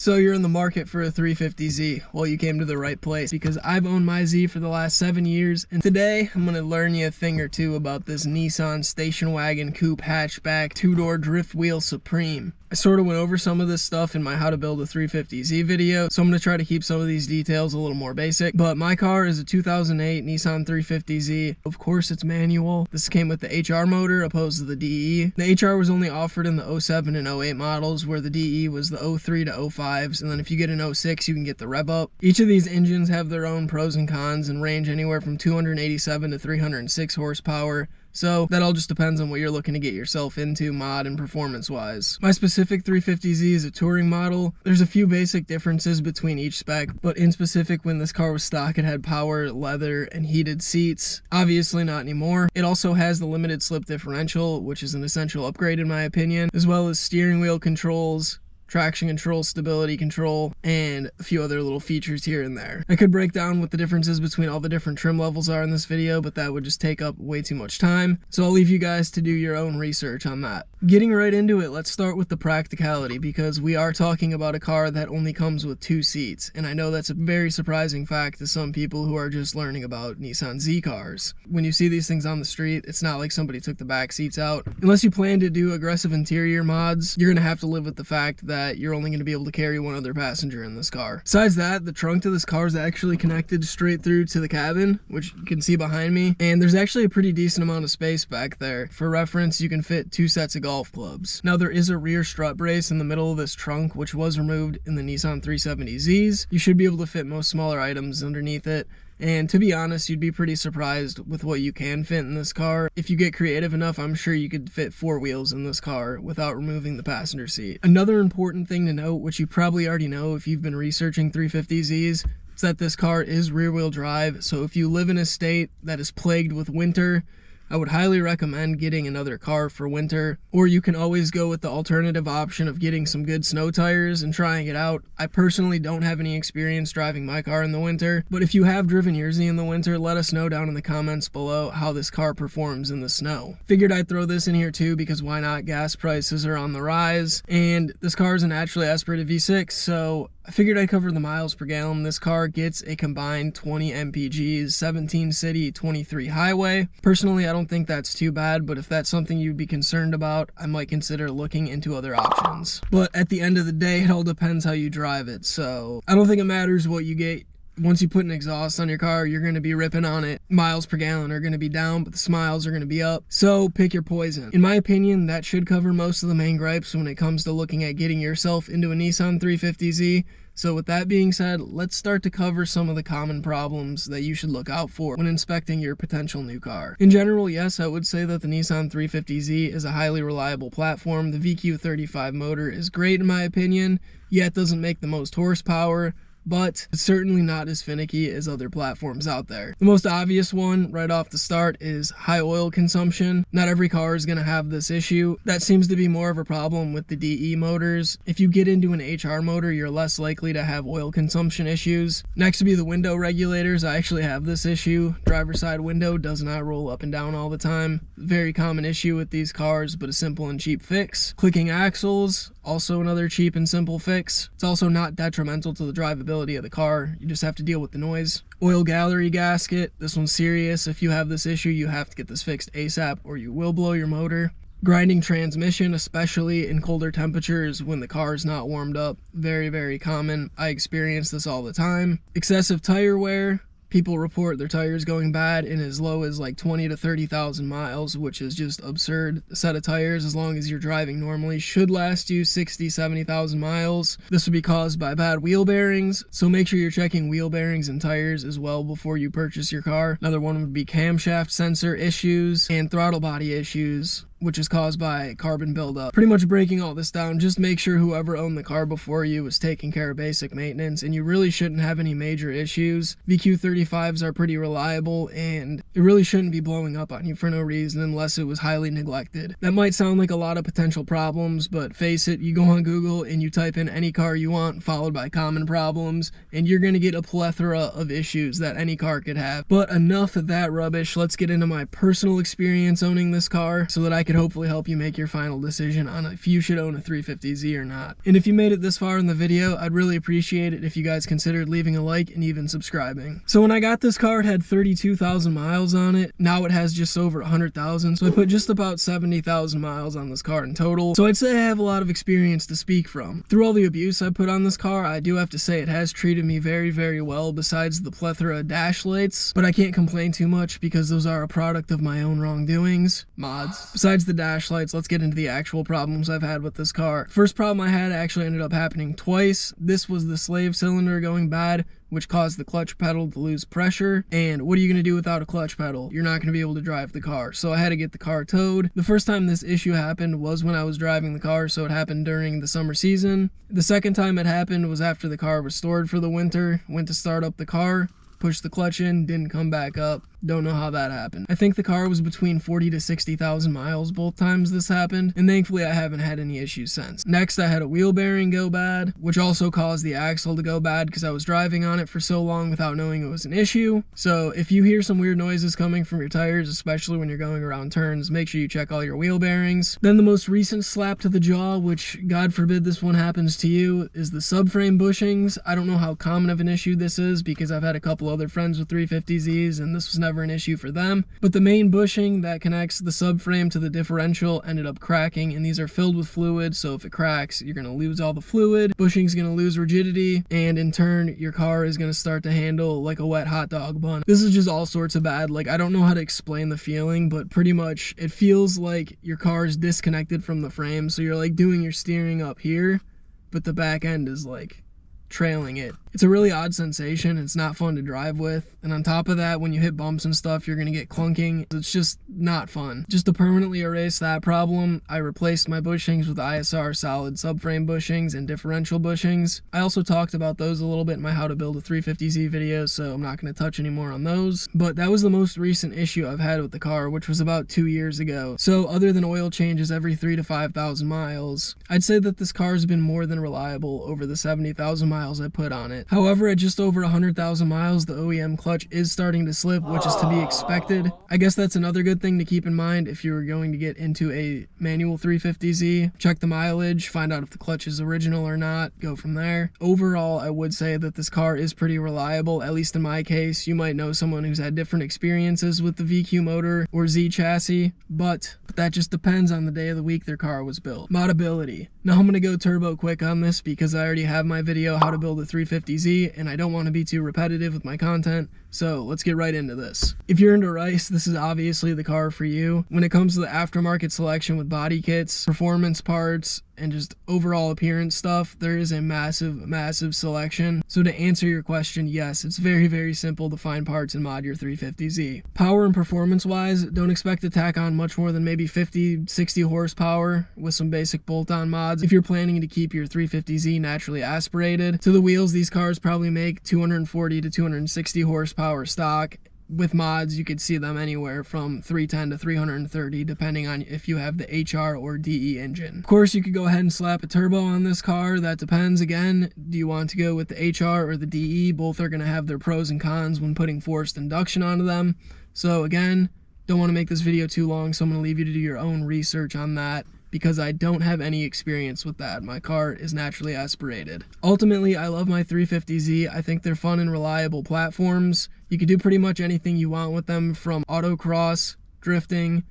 So you're in the market for a 350Z. Well, you came to the right place because I've owned my Z for the last 7 years, and today I'm going to learn you a thing or two about this Nissan station wagon coupe hatchback 2-door drift wheel Supreme. I sort of went over some of this stuff in my how to build a 350Z video, so I'm going to try to keep some of these details a little more basic. But my car is a 2008 Nissan 350Z. Of course it's manual. This came with the HR motor opposed to the DE. The HR was only offered in the 07 and 08 models, where the DE was the 03 to 05s, and then if you get an 06 you can get the rev up. Each of these engines have their own pros and cons and range anywhere from 287 to 306 horsepower. So that all just depends on what you're looking to get yourself into mod and performance wise. My specific 350Z is a touring model. There's a few basic differences between each spec, but in specific, when this car was stock, it had power, leather, and heated seats. Obviously not anymore. It also has the limited slip differential, which is an essential upgrade in my opinion, as well as steering wheel controls, traction control, stability control, and a few other little features here and there. I could break down what the differences between all the different trim levels are in this video, but that would just take up way too much time, so I'll leave you guys to do your own research on that. Getting right into it, let's start with the practicality, because we are talking about a car that only comes with 2 seats, and I know that's a very surprising fact to some people who are just learning about Nissan Z cars. When you see these things on the street, it's not like somebody took the back seats out. Unless you plan to do aggressive interior mods, you're gonna have to live with the fact that you're only going to be able to carry one other passenger in this car. Besides that, the trunk to this car is actually connected straight through to the cabin, which you can see behind me, and there's actually a pretty decent amount of space back there. For reference, you can fit 2 sets of golf clubs. Now, there is a rear strut brace in the middle of this trunk, which was removed in the Nissan 370Zs. You should be able to fit most smaller items underneath it. And to be honest, you'd be pretty surprised with what you can fit in this car. If you get creative enough, I'm sure you could fit 4 wheels in this car without removing the passenger seat. Another important thing to note, which you probably already know if you've been researching 350Zs, is that this car is rear-wheel drive. So if you live in a state that is plagued with winter, I would highly recommend getting another car for winter, or you can always go with the alternative option of getting some good snow tires and trying it out. I personally don't have any experience driving my car in the winter, but if you have driven your Z in the winter, let us know down in the comments below how this car performs in the snow. Figured I'd throw this in here too, because why not? Gas prices are on the rise, and this car is a naturally aspirated V6, so I figured I'd cover the miles per gallon. This car gets a combined 20 mpgs, 17 city, 23 highway. Personally, I don't think that's too bad, but if that's something you'd be concerned about, I might consider looking into other options. But at the end of the day, it all depends how you drive it, so I don't think it matters what you get. Once you put an exhaust on your car, you're going to be ripping on it. Miles per gallon are going to be down, but the smiles are going to be up. So pick your poison. In my opinion, that should cover most of the main gripes when it comes to looking at getting yourself into a Nissan 350Z. So with that being said, let's start to cover some of the common problems that you should look out for when inspecting your potential new car. In general, yes, I would say that the Nissan 350Z is a highly reliable platform. The VQ35 motor is great in my opinion, yet doesn't make the most horsepower, but it's certainly not as finicky as other platforms out there. The most obvious one right off the start is high oil consumption. Not every car is going to have this issue. That seems to be more of a problem with the DE motors. If you get into an HR motor, you're less likely to have oil consumption issues. Next to be the window regulators. I actually have this issue. Driver's side window does not roll up and down all the time. Very common issue with these cars, but a simple and cheap fix. Clicking axles, also another cheap and simple fix. It's also not detrimental to the drivability of the car. You just have to deal with the noise. Oil gallery gasket. This one's serious. If you have this issue, you have to get this fixed ASAP or you will blow your motor. Grinding transmission, especially in colder temperatures when the car is not warmed up. Very, very common. I experience this all the time. Excessive tire wear. People report their tires going bad in as low as like 20 to 30,000 miles, which is just absurd. A set of tires, as long as you're driving normally, should last you 60, 70,000 miles. This would be caused by bad wheel bearings, so make sure you're checking wheel bearings and tires as well before you purchase your car. Another one would be camshaft sensor issues and throttle body issues, which is caused by carbon buildup. Pretty much breaking all this down, just make sure whoever owned the car before you was taking care of basic maintenance, and you really shouldn't have any major issues. VQ35s are pretty reliable, and it really shouldn't be blowing up on you for no reason unless it was highly neglected. That might sound like a lot of potential problems, but face it, you go on Google and you type in any car you want followed by common problems, and you're gonna get a plethora of issues that any car could have. But enough of that rubbish, let's get into my personal experience owning this car so that I could hopefully help you make your final decision on if you should own a 350Z or not. And if you made it this far in the video, I'd really appreciate it if you guys considered leaving a like and even subscribing. So when I got this car, it had 32,000 miles on it. Now it has just over 100,000, so I put just about 70,000 miles on this car in total. So I'd say I have a lot of experience to speak from. Through all the abuse I put on this car, I do have to say it has treated me very, very well, besides the plethora of dash lights, but I can't complain too much because those are a product of my own wrongdoings. Mods. Besides the dash lights, let's get into the actual problems I've had with this car. First problem I had actually ended up happening twice. This was the slave cylinder going bad, which caused the clutch pedal to lose pressure. And what are you going to do without a clutch pedal? You're not going to be able to drive the car. So I had to get the car towed. The first time this issue happened was when I was driving the car, so it happened during the summer season. The second time it happened was after the car was stored for the winter. Went to start up the car, pushed the clutch in, didn't come back up. Don't know how that happened. I think the car was between 40 to 60,000 miles both times this happened, and thankfully I haven't had any issues since. Next, I had a wheel bearing go bad, which also caused the axle to go bad because I was driving on it for so long without knowing it was an issue. So if you hear some weird noises coming from your tires, especially when you're going around turns, make sure you check all your wheel bearings. Then the most recent slap to the jaw, which God forbid this one happens to you, is the subframe bushings. I don't know how common of an issue this is because I've had a couple other friends with 350Zs and this was never an issue for them, but the main bushing that connects the subframe to the differential ended up cracking, and these are filled with fluid, so if it cracks, you're going to lose all the fluid, bushing's going to lose rigidity, and in turn, your car is going to start to handle like a wet hot dog bun. This is just all sorts of bad. Like, I don't know how to explain the feeling, but pretty much it feels like your car is disconnected from the frame, so you're like doing your steering up here, but the back end is like trailing it. It's a really odd sensation. It's not fun to drive with, and on top of that, when you hit bumps and stuff, you're gonna get clunking. It's just not fun. Just to permanently erase that problem, I replaced my bushings with ISR solid subframe bushings and differential bushings. I also talked about those a little bit in my how to build a 350Z video, so I'm not gonna touch any more on those, but that was the most recent issue I've had with the car, which was about 2 years ago. So other than oil changes every 3,000 to 5,000 miles, I'd say that this car has been more than reliable over the 70,000 miles I put on it. However, at just over 100,000 miles, the OEM clutch is starting to slip, which is to be expected. I guess that's another good thing to keep in mind if you're going to get into a manual 350Z. Check the mileage, find out if the clutch is original or not, go from there. Overall, I would say that this car is pretty reliable, at least in my case. You might know someone who's had different experiences with the VQ motor or Z chassis, but that just depends on the day of the week their car was built. Modability. Now I'm going to go turbo quick on this because I already have my video how to build a 350Z and I don't want to be too repetitive with my content, so let's get right into this. If you're into rice, this is obviously the car for you. When it comes to the aftermarket selection with body kits, performance parts, and just overall appearance stuff, there is a massive selection. So to answer your question, yes, it's very, very simple to find parts and mod your 350Z. Power and performance wise, don't expect to tack on much more than maybe 50-60 horsepower with some basic bolt-on mods if you're planning to keep your 350Z naturally aspirated. To the wheels, these cars probably make 240 to 260 horsepower stock. With mods, you could see them anywhere from 310 to 330, depending on if you have the HR or DE engine. Of course, you could go ahead and slap a turbo on this car. That depends. Again, do you want to go with the HR or the DE? Both are going to have their pros and cons when putting forced induction onto them. So again, don't want to make this video too long, so I'm going to leave you to do your own research on that, because I don't have any experience with that. My car is naturally aspirated. Ultimately, I love my 350Z. I think they're fun and reliable platforms. You can do pretty much anything you want with them, from autocross, drifting,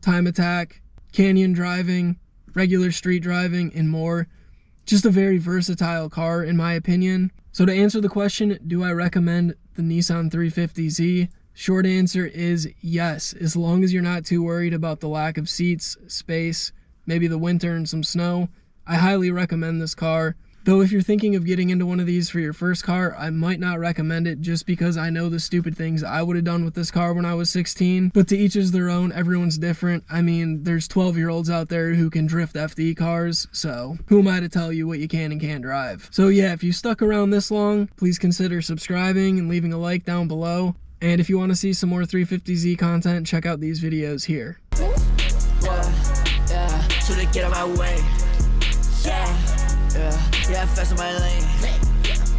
time attack, canyon driving, regular street driving, and more. Just a very versatile car in my opinion. So to answer the question, do I recommend the Nissan 350Z? Short answer is yes, as long as you're not too worried about the lack of seats, space, maybe the winter and some snow. I highly recommend this car. Though if you're thinking of getting into one of these for your first car, I might not recommend it, just because I know the stupid things I would have done with this car when I was 16. But to each is their own, everyone's different. I mean, there's 12-year-olds out there who can drift FD cars, so who am I to tell you what you can and can't drive? So yeah, if you stuck around this long, please consider subscribing and leaving a like down below. And if you want to see some more 350Z content, check out these videos here. So they get out my way. Yeah, fast in my lane.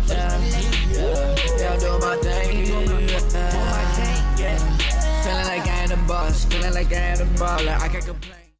Yeah, I'm doing my thing. Feeling like I ain't the boss, feeling like I ain't the ball, like I can't complain.